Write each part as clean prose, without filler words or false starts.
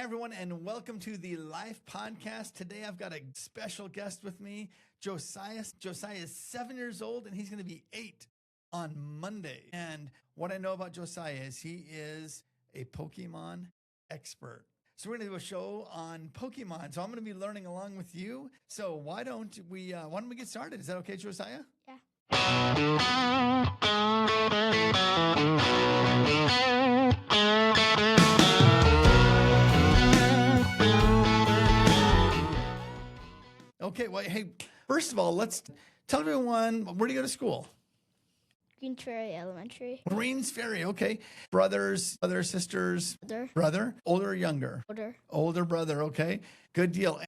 everyone, and welcome to the Life Podcast. Today, I've got a special guest with me, Josiah. Josiah is 7 years old, and he's going to be 8 on Monday. And what I know about Josiah is he is a Pokemon expert. So we're going to do a show on Pokemon. So I'm going to be learning along with you. So why don't we get started? Is that okay, Josiah? Yeah. Okay, well, hey, first of all, let's tell everyone, where do you go to school? Green Ferry Elementary. Greens Ferry, okay. Brothers, sisters, brother, older or younger? Older brother, okay. Good deal.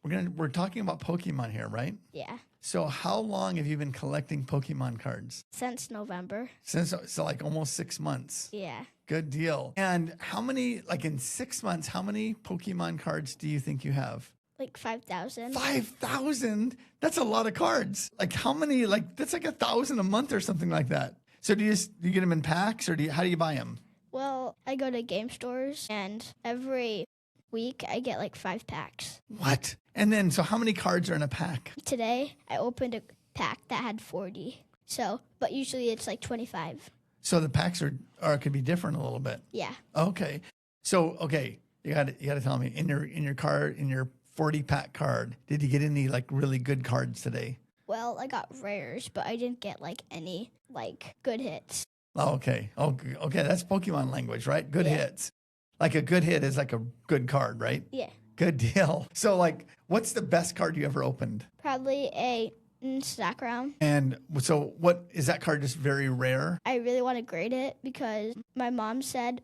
We're talking about Pokemon here, right? Yeah. So how long have you been collecting Pokemon cards? Since November. So like almost 6 months. Yeah. Good deal. And how many, like in 6 months, how many Pokemon cards do you think you have? Like 5,000. 5,000? That's a lot of cards. Like how many, like that's like 1,000 a month or something like that. So do you get them in packs or how do you buy them? Well, I go to game stores and every week I get like 5 packs. What? And then, so how many cards are in a pack? Today I opened a pack that had 40. So, but usually it's like 25. So the packs could be different a little bit. Yeah. Okay. So, okay, you got to tell me in your 40 pack card, did you get any like really good cards today? Well, I got rares, but I didn't get like any like good hits. Oh, okay. Okay. That's Pokemon language, right? Good hits. Like a good hit is like a good card, right? Yeah. Good deal. So like, what's the best card you ever opened? Probably a stack round. And so what is that card just very rare? I really want to grade it because my mom said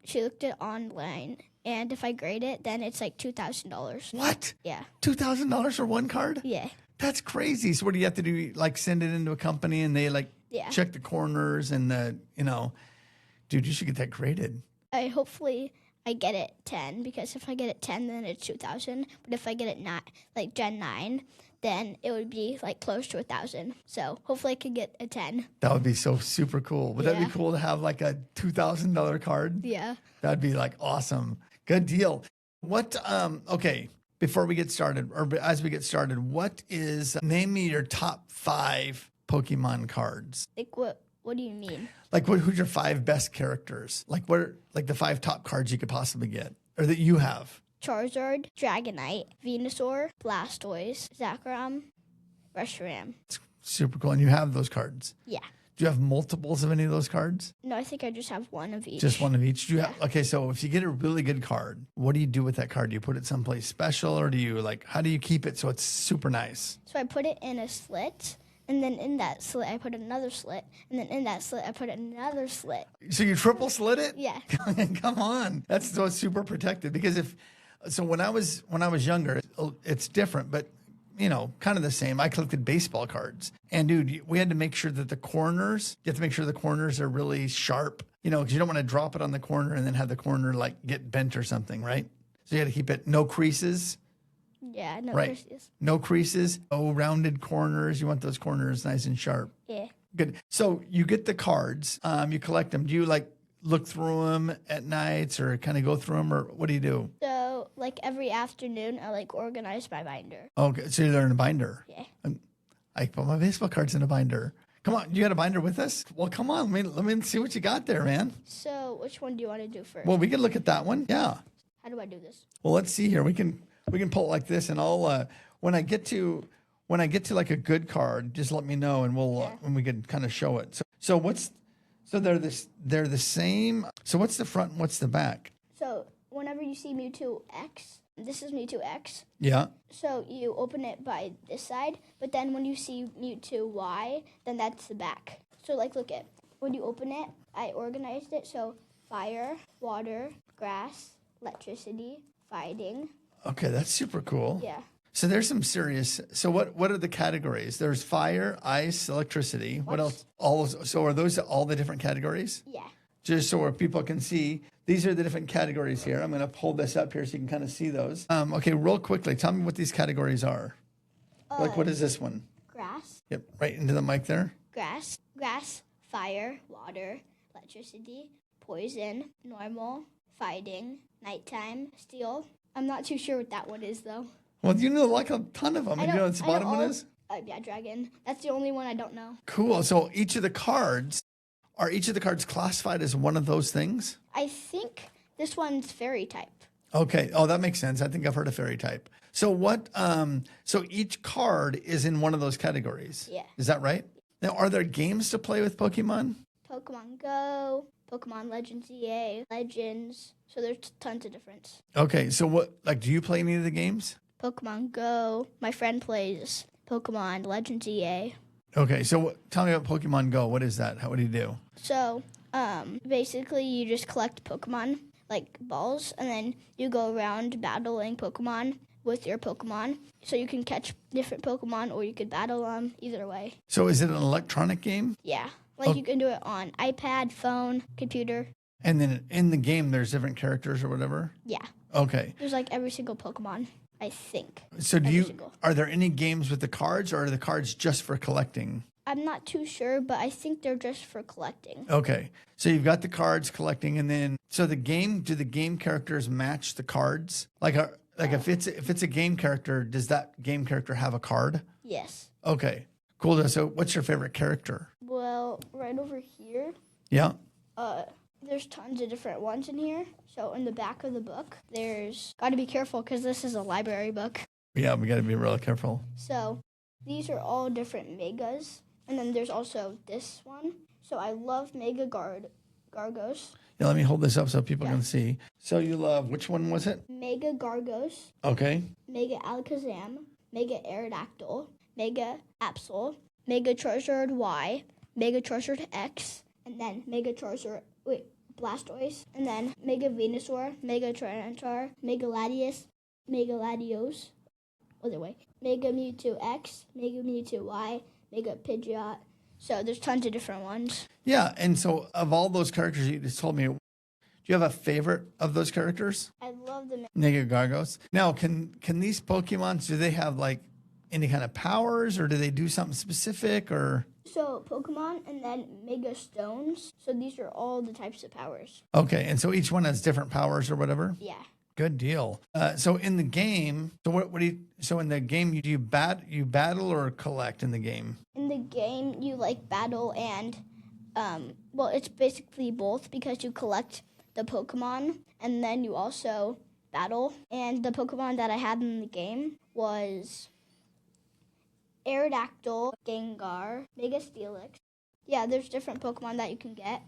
she looked it online. And if I grade it, then it's like $2,000. What? Yeah. $2,000 for one card? Yeah. That's crazy. So what do you have to do? Like send it into a company and they check the corners and dude, you should get that graded. Hopefully I get it 10 because if I get it 10, then it's 2,000. But if I get it not like Gen 9, then it would be like close to 1,000. So hopefully I could get a 10. That would be so super cool. Would that be cool to have like a $2,000 card? Yeah. That'd be like awesome. Good deal. Okay, before we get started, or as we get started, name me your top 5 Pokemon cards. Like what do you mean? Like who's your 5 best characters? Like what are like the 5 top cards you could possibly get or that you have? Charizard, Dragonite, Venusaur, Blastoise, Zekrom, Reshiram. It's super cool. And you have those cards? Yeah. Do you have multiples of any of those cards? No, I think I just have one of each. Just one of each? Okay, so if you get a really good card, what do you do with that card? Do you put it someplace special or how do you keep it so it's super nice? So I put it in a slit, and then in that slit I put another slit, and then in that slit I put another slit. So you triple slit it? Yeah. Come on. That's so it's super protected because when I was younger, it's different, but kind of the same. I collected baseball cards. And dude, we had to make sure that you have to make sure the corners are really sharp, because you don't want to drop it on the corner and then have the corner like get bent or something, right? So you had to keep it no creases. Yeah, no creases. No creases, no rounded corners. You want those corners nice and sharp. Yeah. Good. So you get the cards, you collect them. Do you look through them at nights or kind of go through them or what do you do? So like every afternoon I organize my binder. Okay, so you're in a binder. Yeah. I put my baseball cards in a binder. Come on, you got a binder with us? Well, come on, let me see what you got there, man. So which one do you want to do first? Well, we can look at that one. Yeah. How do I do this? Well, let's see here. We can pull it like this, and I'll when I get to like a good card, just let me know, and we'll when we can kind of show it. So they're the same. So what's the front and what's the back? So whenever you see Mewtwo X, this is Mewtwo X. Yeah. So you open it by this side, but then when you see Mewtwo Y, then that's the back. So look at when you open it, I organized it so fire, water, grass, electricity, fighting. Okay, that's super cool. Yeah. So there's some serious. So what are the categories? There's fire, ice, electricity. What else? So are those all the different categories? Yeah. Just so where people can see, these are the different categories here. I'm going to pull this up here so you can kind of see those. Okay, real quickly, tell me what these categories are. What is this one? Grass. Yep, right into the mic there. Grass, fire, water, electricity, poison, normal, fighting, nighttime, steal. I'm not too sure what that one is, though. Well, you know like a ton of them. And you know what the bottom one is? Yeah, dragon. That's the only one I don't know. Cool. So each of the cards classified as one of those things? I think this one's fairy type. Okay. Oh, that makes sense. I think I've heard of fairy type. So what? So each card is in one of those categories. Yeah. Is that right? Now, are there games to play with Pokemon? Pokemon Go, Pokemon Legends EA, Legends. So there's tons of difference. Okay. So what? Like, do you play any of the games? Pokemon Go. My friend plays Pokemon Legends EA. Okay. So tell me about Pokemon Go. What is that? What do you do? So basically you just collect Pokemon, like balls, and then you go around battling Pokemon with your Pokemon. So you can catch different Pokemon or you could battle them, either way. So is it an electronic game? Yeah. Like you can do it on iPad, phone, computer. And then in the game, there's different characters or whatever? Yeah. Okay. There's like every single Pokemon, I think. So are there any games with the cards, or are the cards just for collecting? I'm not too sure, but I think they're just for collecting. Okay. So you've got the cards collecting, and then do the game characters match the cards? Like if it's a game character, does that game character have a card? Yes. Okay. Cool. So what's your favorite character? Well, right over here. Yeah. There's tons of different ones in here. So in the back of the book, there's got to be careful because this is a library book. Yeah, we got to be real careful. So these are all different megas. And then there's also this one. So I love Mega Gargos. Yeah, let me hold this up so people can see. So you love, which one was it? Mega Gargos. Okay. Mega Alakazam. Mega Aerodactyl. Mega Absol. Mega Charizard Y. Mega Charizard X. And then Mega Charizard... Blastoise, and then Mega Venusaur, Mega Tyranitar, Mega Latios, Mega Latios, other way, Mega Mewtwo X, Mega Mewtwo Y, Mega Pidgeot. So there's tons of different ones. Yeah, and so of all those characters you just told me, do you have a favorite of those characters? I love the Mega Gargos. Now, can these Pokemons, do they have like any kind of powers, or do they do something specific, or? So Pokemon and then Mega Stones. So these are all the types of powers. Okay, and so each one has different powers or whatever? Yeah. Good deal. So in the game, so in the game, do you battle or collect in the game? In the game, you like battle and, well, it's basically both because you collect the Pokemon and then you also battle. And the Pokemon that I had in the game was Aerodactyl, Gengar, Mega Steelix. Yeah, there's different Pokemon that you can get.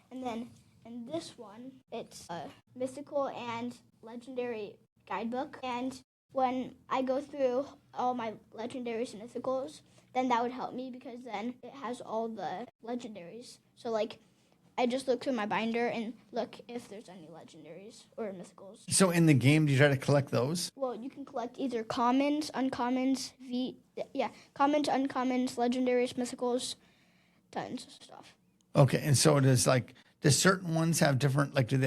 And then in this one, it's a mythical and legendary guidebook. And when I go through all my legendaries and mythicals, then that would help me because then it has all the legendaries. So like, I just look through my binder and look if there's any legendaries or mythicals. So in the game, do you try to collect those? Well, you can collect either commons, uncommons, commons, uncommons, legendaries, mythicals, tons of stuff. Okay, and so does certain ones have different, like, do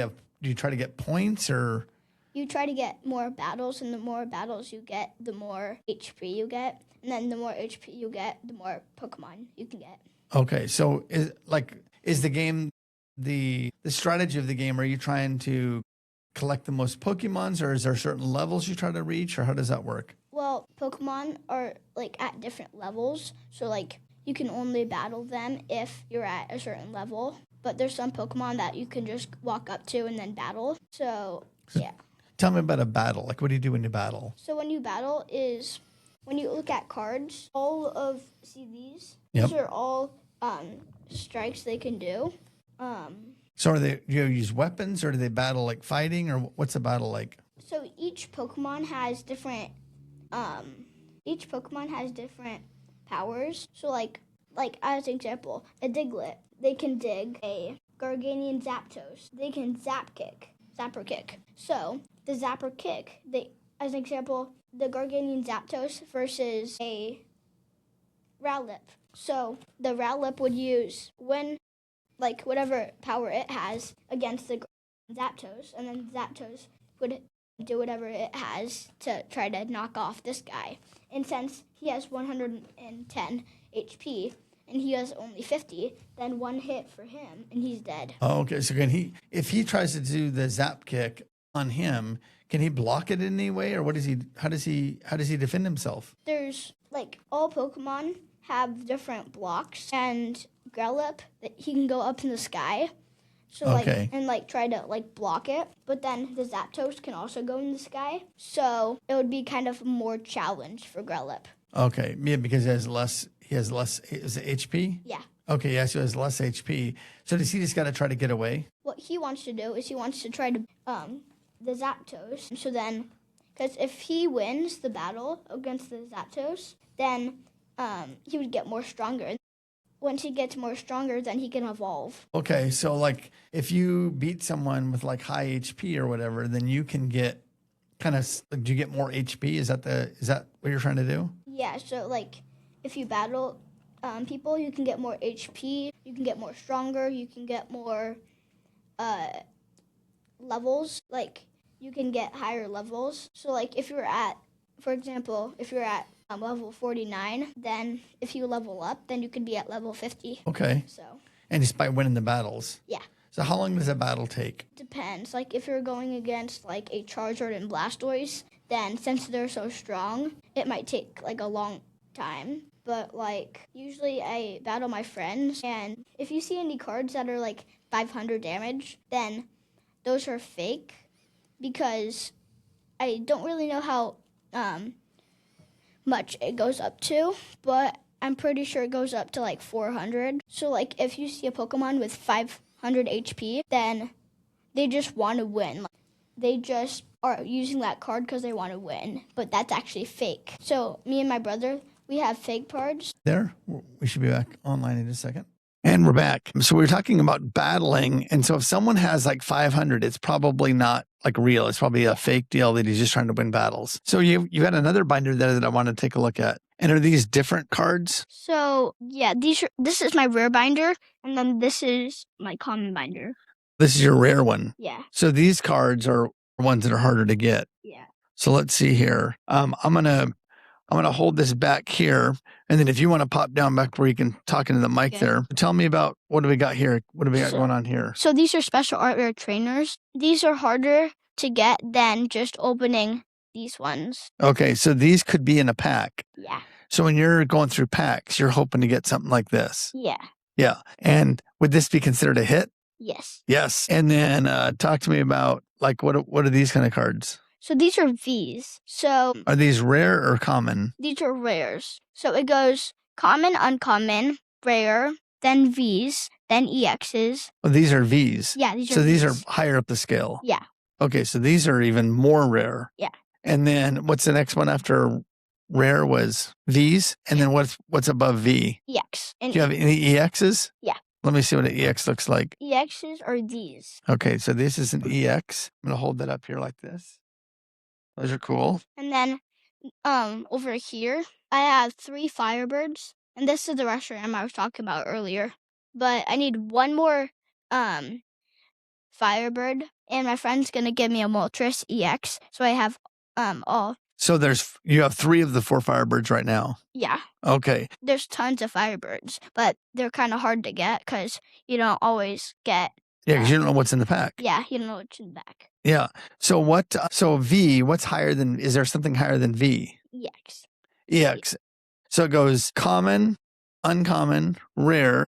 you try to get points, or? You try to get more battles, and the more battles you get, the more HP you get. And then the more HP you get, the more Pokemon you can get. Okay, so is the game, the strategy of the game, are you trying to collect the most Pokemons, or is there certain levels you try to reach, or how does that work? Well, Pokemon are like at different levels. So like you can only battle them if you're at a certain level. But there's some Pokemon that you can just walk up to and then battle. So yeah. Tell me about a battle. Like, what do you do when you battle? So when you battle is when you look at cards, see these? Yep. These are all strikes they can do. So do you use weapons, or do they battle like fighting, or what's the battle like? So each Pokemon has different powers. So like as an example, a Diglett, they can dig. A Garganian Zapdos, they can Zapper Kick. So the Zapper Kick, as an example, the Garganian Zapdos versus a Rowlett. So the Rowlett would use whatever power it has against the Zapdos, and then Zapdos would do whatever it has to try to knock off this guy. And since he has 110 HP, and he has only 50, then one hit for him and he's dead. Oh, okay. So if he tries to do the zap kick on him, can he block it in any way, or how does he defend himself? There's like all Pokemon have different blocks, and Growlithe, he can go up in the sky. So Okay. try to block it, but then the Zapdos can also go in the sky. So it would be kind of more challenge for Growlithe. Okay. Yeah, because he has less is it HP? Yeah. Okay, yeah, so he has less HP. So does he just got to try to get away? What he wants to do is he wants to try to the Zapdos. So then, because if he wins the battle against the Zapdos, then he would get more stronger. Once he gets more stronger, then he can evolve. Okay, so like if you beat someone with like high HP or whatever, then you can get do you get more HP? Is that what you're trying to do? Yeah, so like if you battle people, you can get more HP, you can get more stronger, you can get more levels, like you can get higher levels. So like if you're at, for example, level 49, then if you level up, then you could be at level 50. Okay. So. And just by winning the battles? Yeah. So how long does a battle take? Depends. Like if you're going against like a Charizard and Blastoise, then since they're so strong, it might take like a long time. But like usually I battle my friends, and if you see any cards that are like 500 damage, then those are fake, because I don't really know how much it goes up to, but I'm pretty sure it goes up to like 400. So like if you see a Pokemon with 500 HP, then they just want to win. Like, they just are using that card because they want to win, but that's actually fake. So me and my brother, we have fake cards. There, we should be back online in just a second. And we're back. So we were talking about battling. And so if someone has like 500, it's probably not like real. It's probably a fake deal that he's just trying to win battles. So you got another binder there that I want to take a look at. And are these different cards? So yeah, this is my rare binder, and then this is my common binder. This is your rare one. Yeah. So these cards are ones that are harder to get. Yeah. So let's see here. I'm gonna hold this back here, and then if you want to pop down back where you can talk into the mic there, tell me about what do we got here? What do we got going on here? So these are special art rare trainers. These are harder to get than just opening these ones. Okay, so these could be in a pack. Yeah. So when you're going through packs, you're hoping to get something like this. Yeah. Yeah. And would this be considered a hit? Yes. Yes. And then talk to me about like what are these kind of cards? So these are Vs. So are these rare or common? These are rares. So it goes common, uncommon, rare, then Vs, then EXs. Oh, these are Vs. Yeah, these are So these are Vs. higher up the scale. Yeah. Okay, so these are even more rare. Yeah. And then what's the next one after rare was Vs? And then what's above V? EX. And Do you have any EXs? Yeah. Let me see what an EX looks like. EXs are these. Okay, so this is an EX. I'm going to hold that up here like this. Those are cool. And then over here, I have 3 Firebirds. And this is the restaurant I was talking about earlier. But I need one more Firebird. And my friend's going to give me a Moltres EX. So I have all. So you have 3 of the 4 Firebirds right now. Yeah. Okay. There's tons of Firebirds, but they're kind of hard to get because you don't always get. Yeah, because you don't know what's in the pack. Yeah, you don't know what's in the back. Yeah. So so V, what's higher than, is there something higher than V? EX. EX. So it goes common, uncommon, rare,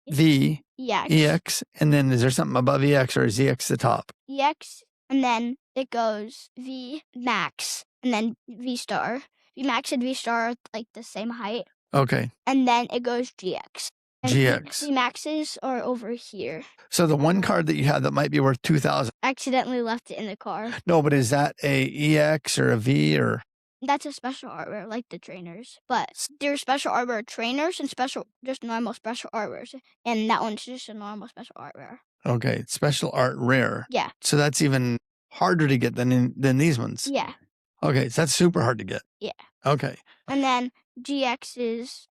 V, EX. EX, and then is there something above EX or is EX the top? EX, and then it goes V max, and then V star. V max and V star are like the same height. Okay. And then it goes GX. And GX. V maxes are over here. So the one card that you have that might be worth 2,000. Accidentally left it in the car. No, but is that a EX or a V or? That's a special art rare, like the trainers. But there's special art rare trainers and just normal special art rares. And that one's just a normal special art rare. Okay, special art rare. Yeah. So that's even harder to get than these ones. Yeah. Okay, so that's super hard to get. Yeah. Okay. And then GXs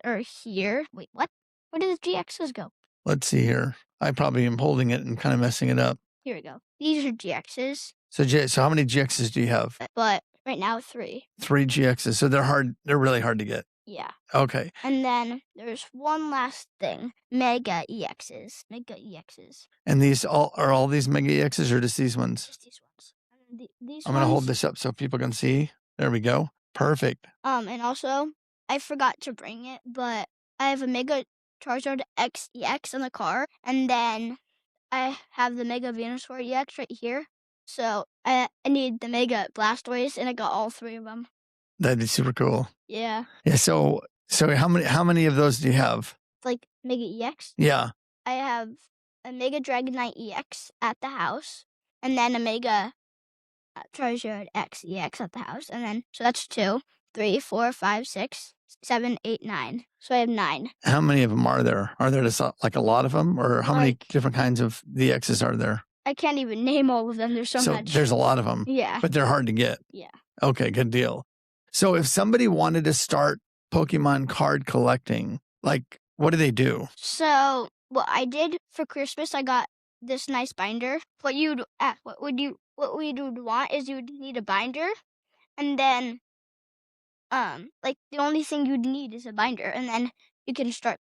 are here. Wait, what? Where did the GXs go? Let's see here. I probably am holding it and kind of messing it up. Here we go. These are GXs. So how many GXs do you have? But right now, 3. 3 GXs. So they're hard. They're really hard to get. Yeah. Okay. And then there's one last thing. Mega EXs. Mega EXs. And these all these Mega EXs or just these ones? Just these ones. And these I'm going to hold ones- this up so people can see. There we go. Perfect. And also, I forgot to bring it, but I have a Mega Charizard X EX in the car, and then I have the Mega Venusaur EX right here. So I need the Mega Blastoise, and I got all 3 of them. That'd be super cool. Yeah. Yeah. So how many of those do you have? Like Mega EX? Yeah. I have a Mega Dragonite EX at the house, and then a Mega Charizard X EX at the house, and then so that's 2, 3, 4, 5, 6, 7, 8, 9. So I have 9. How many of them are there? Are there just like a lot of them, or how many Like- different kinds of EXs are there? I can't even name all of them. There's so much. There's a lot of them. Yeah. But they're hard to get. Yeah. Okay, good deal. So if somebody wanted to start Pokemon card collecting, like what do they do? So what I did for Christmas, I got this nice binder. What we would want is you would need a binder, and then like the only thing you'd need is a binder, and then you can start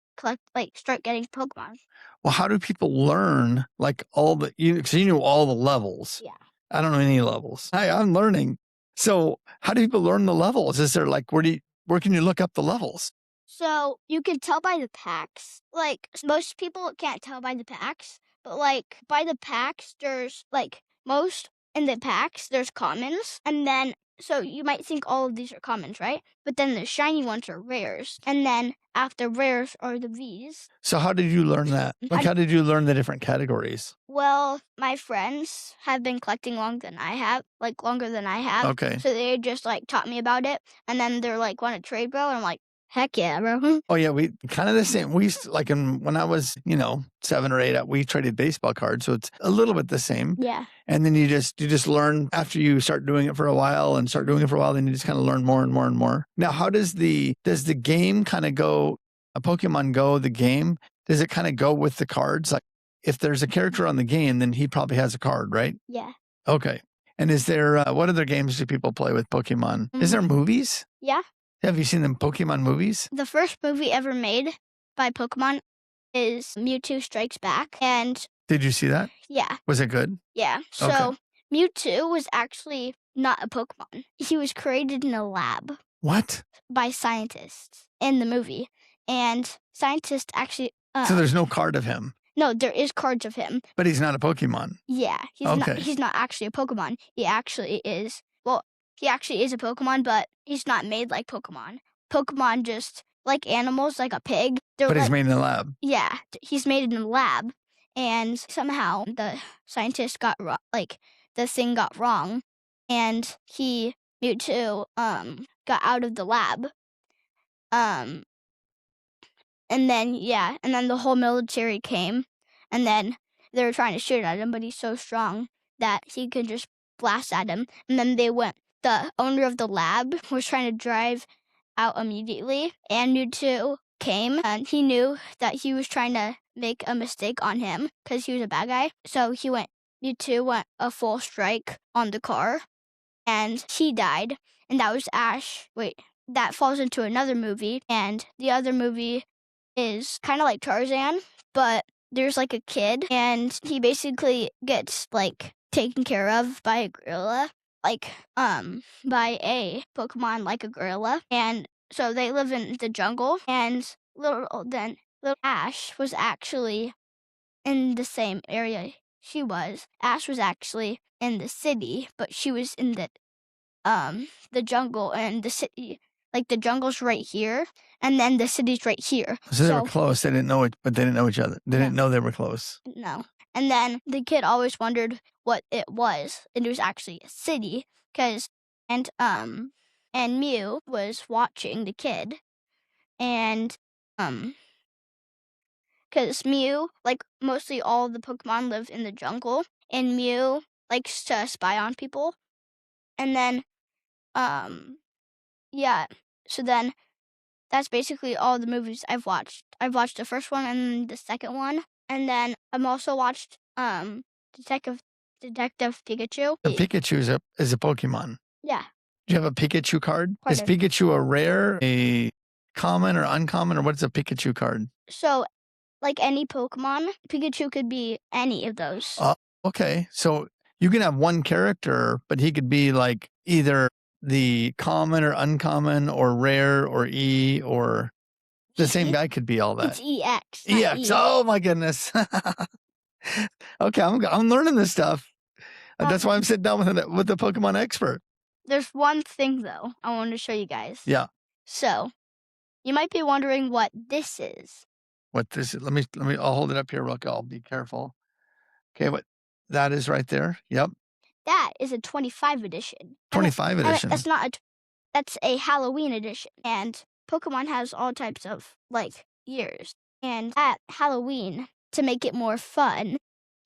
getting Pokemon. Well, how do people learn like because you knew all the levels? Yeah. I don't know any levels. I'm learning. So how do people learn the levels? Is there like where can you look up the levels? So you can tell by the packs. Like most people can't tell by the packs, but like by the packs, there's like most in the packs there's commons, and then so you might think all of these are commons, right? But then the shiny ones are rares, and then after rares are the Vs. So how did you learn that? Like how did you learn the different categories? Well, my friends have been collecting longer than I have. Okay. So they just like taught me about it, and then they're like, "Want to trade, bro?" And I'm like, "Heck yeah, bro." Oh yeah, we kind of the same. We used to, like when I was 7 or 8, we traded baseball cards, so it's a little bit the same. Yeah. And then you just learn after you start doing it for a while, then you just kind of learn more and more and more. Now, how does the game kind of go? A Pokemon Go, the game, does it kind of go with the cards? Like if there's a character on the game, then he probably has a card, right? Yeah. Okay. And is there what other games do people play with Pokemon? Is there movies? Yeah. Have you seen the Pokemon movies? The first movie ever made by Pokemon is Mewtwo Strikes Back, and Did you see that? yeah. Was it good? Yeah. So Okay. Mewtwo was actually not a Pokemon. He was created in a lab What? by scientists in the movie. And scientists actually So there's no card of him, no, there is cards of him. but he's not a Pokemon. Yeah. Okay. He's not actually a Pokemon. He actually is a Pokemon, but he's not made like Pokemon. Pokemon just like animals, like a pig. But he's made in the lab. Yeah, he's made in a lab, and somehow the scientist got the thing got wrong, and Mewtwo got out of the lab, and then the whole military came, and then they were trying to shoot at him, but he's so strong that he could just blast at him, and then the owner of the lab was trying to drive out immediately, and Mewtwo came, and he knew that he was trying to make a mistake on him because he was a bad guy. So Mewtwo went a full strike on the car, and he died. And that was Ash. Wait, that falls into another movie, and the other movie is kind of like Tarzan, but there's like a kid, and he basically gets like taken care of by a gorilla. By a Pokemon like a gorilla. And so they live in the jungle, and little Ash was actually in the same area she was. Ash was actually in the city, but she was in the jungle, and the city, like the jungle's right here, and then the city's right here. So they were close. They didn't know it, but they didn't know each other. They didn't know they were close. No. And then the kid always wondered what it was, and it was actually a city, and Mew was watching the kid, and because Mew, like mostly all the Pokemon live in the jungle, and Mew likes to spy on people, and then so then that's basically all the movies I've watched. I've watched the first one and the second one, and then I've also watched Detective Pikachu. The Pikachu is a Pokemon. Yeah. Do you have a Pikachu card? Is Pardon? Pikachu a rare, a common or uncommon, or what's a Pikachu card? So, like any Pokemon, Pikachu could be any of those. Okay. So you can have one character, but he could be like either the common or uncommon or rare or E, or the same guy could be all that. It's EX. not EX. E. Oh my goodness. Okay, I'm learning this stuff. That's why I'm sitting down with the Pokemon expert. There's one thing though I wanted to show you guys. Yeah. So, you might be wondering what this is. What this is? Let me. I'll hold it up here real quick. I'll be careful. Okay, what that is right there. Yep. That is a 25 edition. 25 edition. That's not that's a Halloween edition. And Pokemon has all types of like years. And at Halloween, to make it more fun,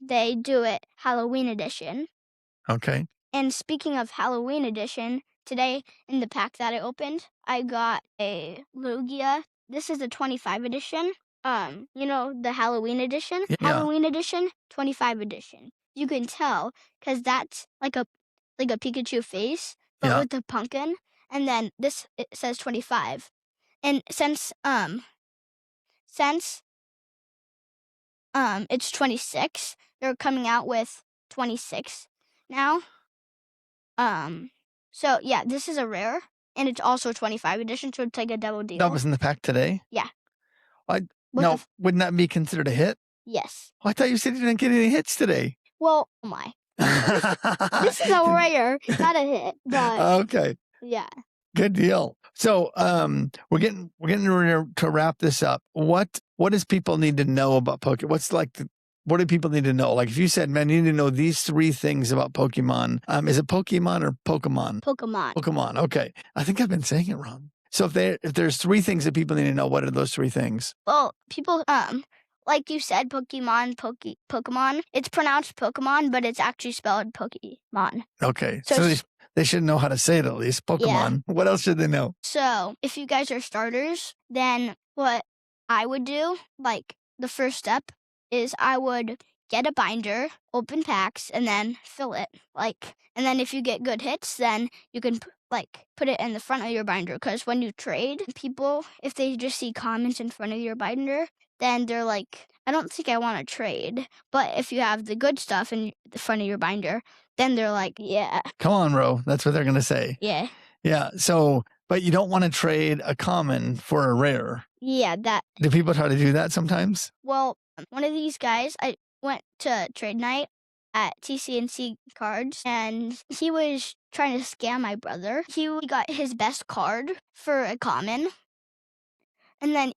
they do it Halloween edition. Okay. And speaking of Halloween edition, today in the pack that I opened, I got a Lugia. This is a 25 edition. The Halloween edition. Yeah. Halloween edition, 25 edition. You can tell because that's like a Pikachu face, but with the pumpkin. And then this it says 25. And since it's 26, they're coming out with 26 now. So yeah, this is a rare, and it's also a 25 edition, so it's like a double deal. That was in the pack today? Yeah. No, wouldn't that be considered a hit? Yes. Oh, I thought you said you didn't get any hits today. Well, oh my. This is a rare, not a hit, but okay. Yeah. Good deal. So we're getting ready to wrap this up. What does people need to know about Pokemon? What do people need to know? Like if you said, man, you need to know these 3 things about Pokemon. Is it Pokemon or Pokemon? Pokemon. Pokemon. Okay. I think I've been saying it wrong. So if there's 3 things that people need to know, what are those 3 things? Well, people like you said, Pokemon. It's pronounced Pokemon, but it's actually spelled Pokemon. Okay. So they should know how to say it at least. Pokemon. Yeah. What else should they know? So if you guys are starters, then what I would do, like the first step is I would get a binder, open packs, and then fill it. And then if you get good hits, then you can put it in the front of your binder. Because when you trade, people, if they just see comments in front of your binder, then they're like, I don't think I want to trade. But if you have the good stuff in the front of your binder, then they're like, yeah. Come on, Ro. That's what they're going to say. Yeah. Yeah. So, but you don't want to trade a common for a rare. Yeah, that. Do people try to do that sometimes? Well, one of these guys, I went to trade night at TCNC Cards, and he was trying to scam my brother. He got his best card for a common, and then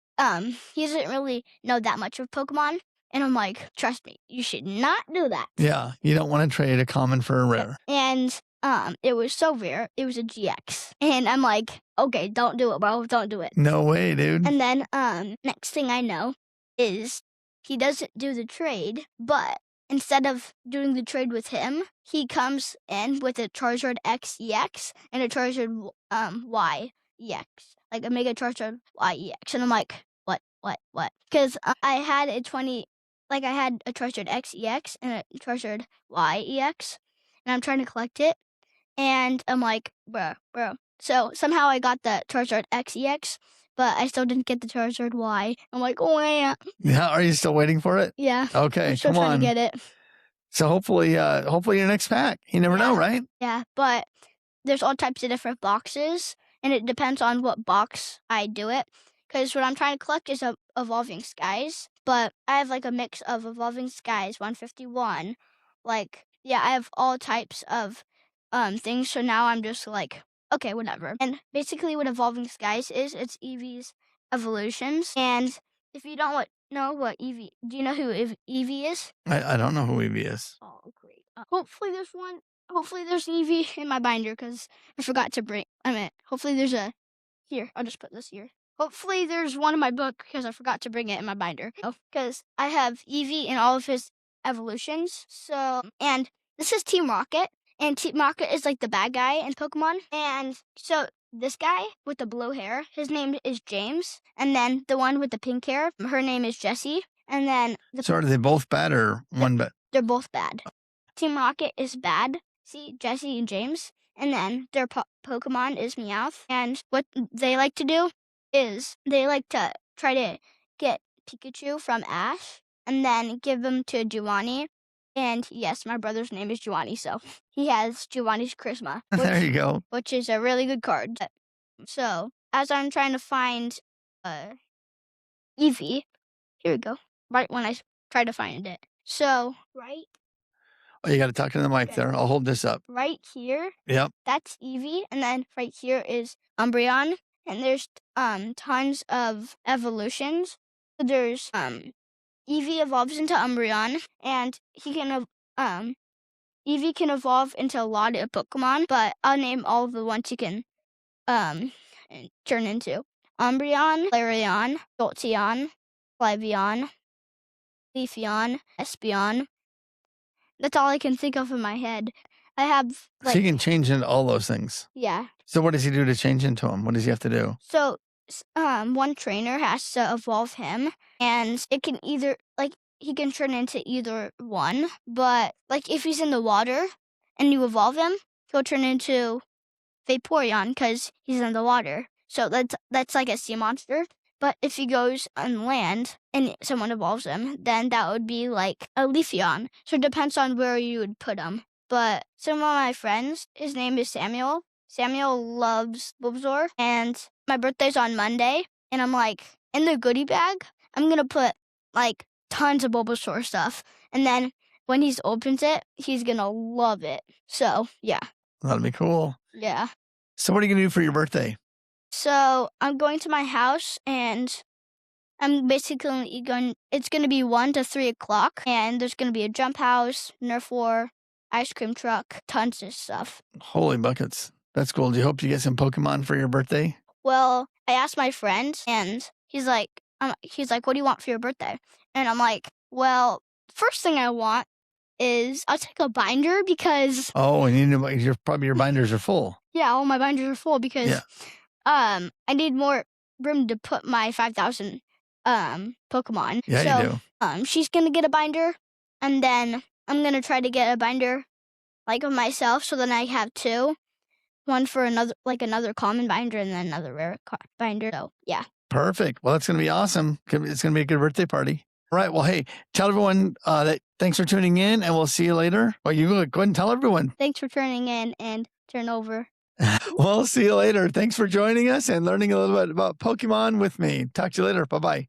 he doesn't really know that much of Pokemon. And I'm like, trust me, you should not do that. Yeah, you don't want to trade a common for a rare. And it was so rare. It was a GX. And I'm like, okay, don't do it, bro. Don't do it. No way, dude. And then next thing I know is he doesn't do the trade, but instead of doing the trade with him, he comes in with a Charizard X EX and a Charizard Y EX. Like a Mega Charizard Y EX. And I'm like, what? Because I had a Charizard X EX and a Charizard Y EX, and I'm trying to collect it, and I'm like, bro. So somehow I got the Charizard X EX, but I still didn't get the Charizard Y. I'm like, oh yeah. Yeah, are you still waiting for it? Yeah. Okay, I'm still come on. trying to get it. So hopefully your next pack. You never know, right? Yeah, but there's all types of different boxes, and it depends on what box I do it. Because what I'm trying to collect is Evolving Skies, but I have like a mix of Evolving Skies 151. I have all types of things. So now I'm just like, okay, whatever. And basically, what Evolving Skies is, it's Eevee's evolutions. And if you don't know what Eevee, do you know who Eevee is? I don't know who Eevee is. Oh, great. Hopefully there's one. Hopefully there's Eevee in my binder because I forgot to bring. Hopefully there's a. Here, I'll just put this here. Hopefully there's one in my book because I forgot to bring it in my binder. Because I have Eevee in all of his evolutions. So, and this is Team Rocket. And Team Rocket is like the bad guy in Pokemon. And so this guy with the blue hair, his name is James. And then the one with the pink hair, her name is Jessie. And then So are they both bad or one bad? They're both bad. Team Rocket is bad. See, Jessie and James. And then their Pokemon is Meowth. And what they like to do is they like to try to get Pikachu from Ash and then give him to Giovanni. And yes, my brother's name is Giovanni, so he has Giovanni's Charisma, There you go. which is a really good card. So as I'm trying to find Eevee, here we go. Right when I try to find it. So right. Oh, you got to talk to the mic there. I'll hold this up. Right here. Yep. That's Eevee, and then right here is Umbreon, and there's tons of evolutions. There's Eevee evolves into Umbreon, and Eevee can evolve into a lot of Pokemon, but I'll name all the ones you can turn into. Umbreon, Flareon, Jolteon, Flavion, Leafeon, Espeon. That's all I can think of in my head. I have so you can change into all those things. Yeah. So what does he do to change into them? What does he have to do? So one trainer has to evolve him, and it can either he can turn into either one, but if he's in the water and you evolve him, he'll turn into Vaporeon because he's in the water. So that's like a sea monster. But if he goes on land and someone evolves him, then that would be like a Leafeon. So it depends on where you would put him. But some of my friends, his name is Samuel. Samuel loves Bulbasaur, and my birthday's on Monday, and I'm like, in the goodie bag, I'm going to put tons of Bulbasaur stuff. And then when he opens it, he's going to love it. So, yeah. That'll be cool. Yeah. So what are you going to do for your birthday? So I'm going to my house, and I'm basically it's going to be 1 to 3 o'clock, and there's going to be a jump house, Nerf war, ice cream truck, tons of stuff. Holy buckets. That's cool. Do you hope you get some Pokemon for your birthday? Well, I asked my friend, and he's like, what do you want for your birthday? And I'm like, well, first thing I want is I'll take a binder because... Oh, and your binders are full. Yeah, all my binders are full because I need more room to put my 5,000 Pokemon. Yeah, you do. She's going to get a binder, and then I'm going to try to get a binder of myself, so then I have 2. One for another common binder and then another rare binder. So, yeah. Perfect. Well, that's going to be awesome. It's going to be a good birthday party. All right. Well, hey, tell everyone that thanks for tuning in, and we'll see you later. Well, you go ahead and tell everyone. Thanks for tuning in, and turn over. We'll see you later. Thanks for joining us and learning a little bit about Pokemon with me. Talk to you later. Bye-bye.